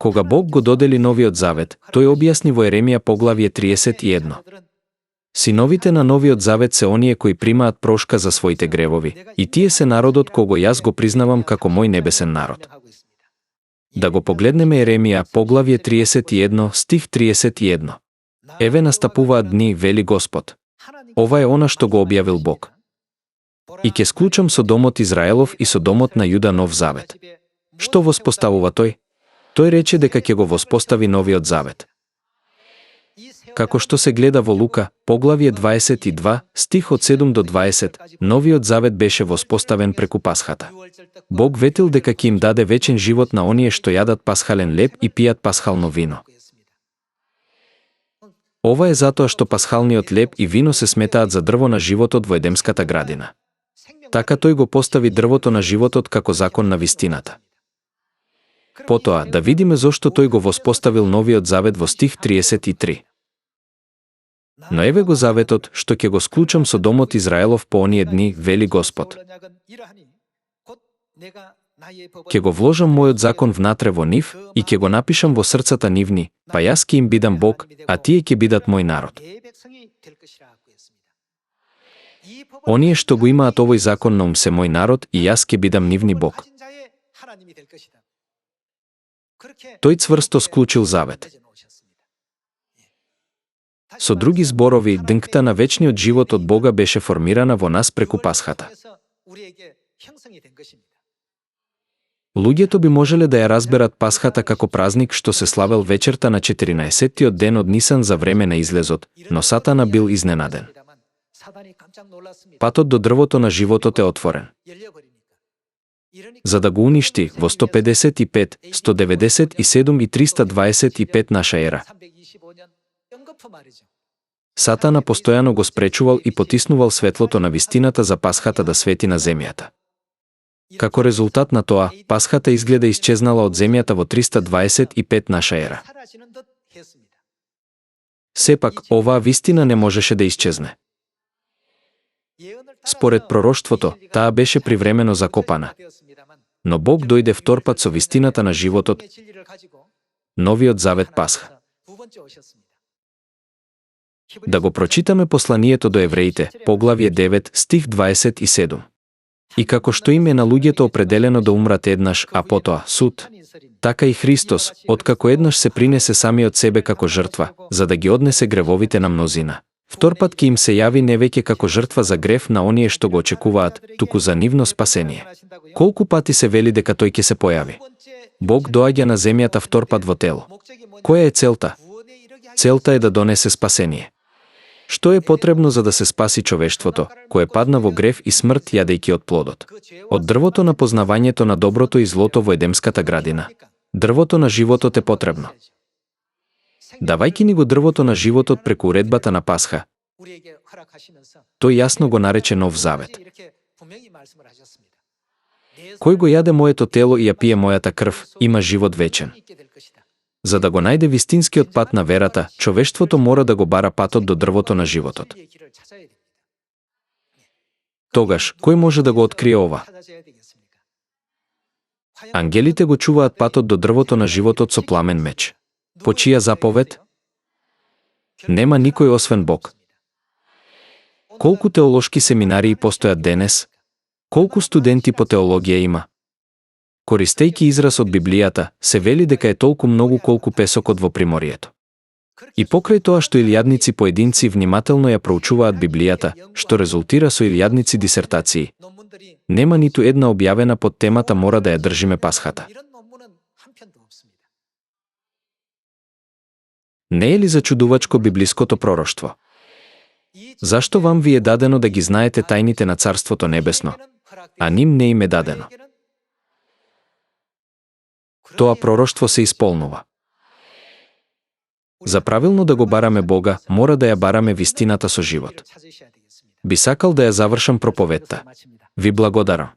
Кога Бог го додели новиот завет, тој објасни во Еремија поглавје 31. Синовите на новиот завет се оние кои примаат прошка за своите гревови, и тие се народот кого јас го признавам како мој небесен народ. Да го погледнеме Еремија поглавје 31, стих 31. Еве настапуваат дни, вели Господ. Ова е она што го објавил Бог. И ќе склучам со домот Израелов и со домот на Јуда нов завет. Што воспоставува тој? Тој рече дека ќе го воспостави новиот завет. Како што се гледа во Лука, поглавје 22, стих од 7 до 20, новиот завет беше воспоставен преку пасхата. Бог ветил дека ќе им даде вечен живот на оние што јадат пасхален леб и пијат пасхално вино. Ова е затоа што пасхалниот леб и вино се сметаат за дрво на животот во Едемската градина. Така тој го постави дрвото на животот како закон на вистината. Потоа, да видиме зошто тој го воспоставил новиот завет во стих 33. Но еве го заветот, што ќе го склучам со домот Израелов по оние дни, вели Господ. Ќе го вложам мојот закон внатре во нив и ќе го напишам во срцата нивни, па јас ќе им бидам Бог, а тие ќе бидат мој народ. Оние што го имаат овој закон на ум се мој народ и јас ќе бидам нивни Бог. Тој цврсто склучил завет. Со други зборови, днкта на вечниот живот од Бога беше формирана во нас преку пасхата. Луѓето би можеле да ја разберат пасхата како празник што се славел вечерта на 14-тиот ден од Нисан за време на излезот, но Сатана бил изненаден. Патот до дрвото на животот е отворен. За да го уништи во 155, 197 и 325 наша ера. Сатана постојано го спречувал и потиснувал светлото на вистината за пасхата да свети на земјата. Како резултат на тоа, пасхата изгледа исчезнала од земјата во 325 наша ера. Сепак, оваа вистина не можеше да исчезне. Според пророштвото, таа беше привремено закопана. Но Бог дојде вторпат со вистината на животот, новиот завет Пасха. Да го прочитаме посланието до евреите, поглавје 9, стих 27. И како што им е на луѓето определено да умрат еднаш, а потоа суд, така и Христос, откако еднаш се принесе самиот себе како жртва, за да ги однесе гревовите на мнозина. Вторпат ќе им се јави не веќе како жртва за грев на оние што го очекуваат, туку за нивно спасение. Колку пати се вели дека тој ќе се појави? Бог доаѓа на земјата вторпат во тело. Која е целта? Целта е да донесе спасение. Што е потребно за да се спаси човештвото, кое падна во грев и смрт јадејќи од плодот? Од дрвото на познавањето на доброто и злото во Едемската градина. Дрвото на животот е потребно. Давајќи ни го дрвото на животот преку уредбата на Пасха, тој јасно го нарече нов завет. Кој го јаде моето тело и ја пие мојата крв, има живот вечен. За да го најде вистинскиот пат на верата, човештвото мора да го бара патот до дрвото на животот. Тогаш, кој може да го открие ова? Ангелите го чуваат патот до дрвото на животот со пламен меч. По чија заповед? Нема никој освен Бог. Колку теолошки семинарии постојат денес? Колку студенти по теологија има? Користејќи израз од Библијата, се вели дека е толку многу колку песокот во приморието. И покрај тоа што илјадници поединци внимателно ја проучуваат Библијата, што резултира со илјадници дисертации, нема ниту една објавена под темата мора да ја држиме Пасхата. Не е ли зачудувачко библиското пророштво? Зашто вам ви е дадено да ги знаете тајните на Царството Небесно, а ним не им е дадено? Тоа пророштво се исполнува. За правилно да го бараме Бога, мора да ја бараме вистината со живот. Би сакал да ја завршам проповедта. Ви благодарам.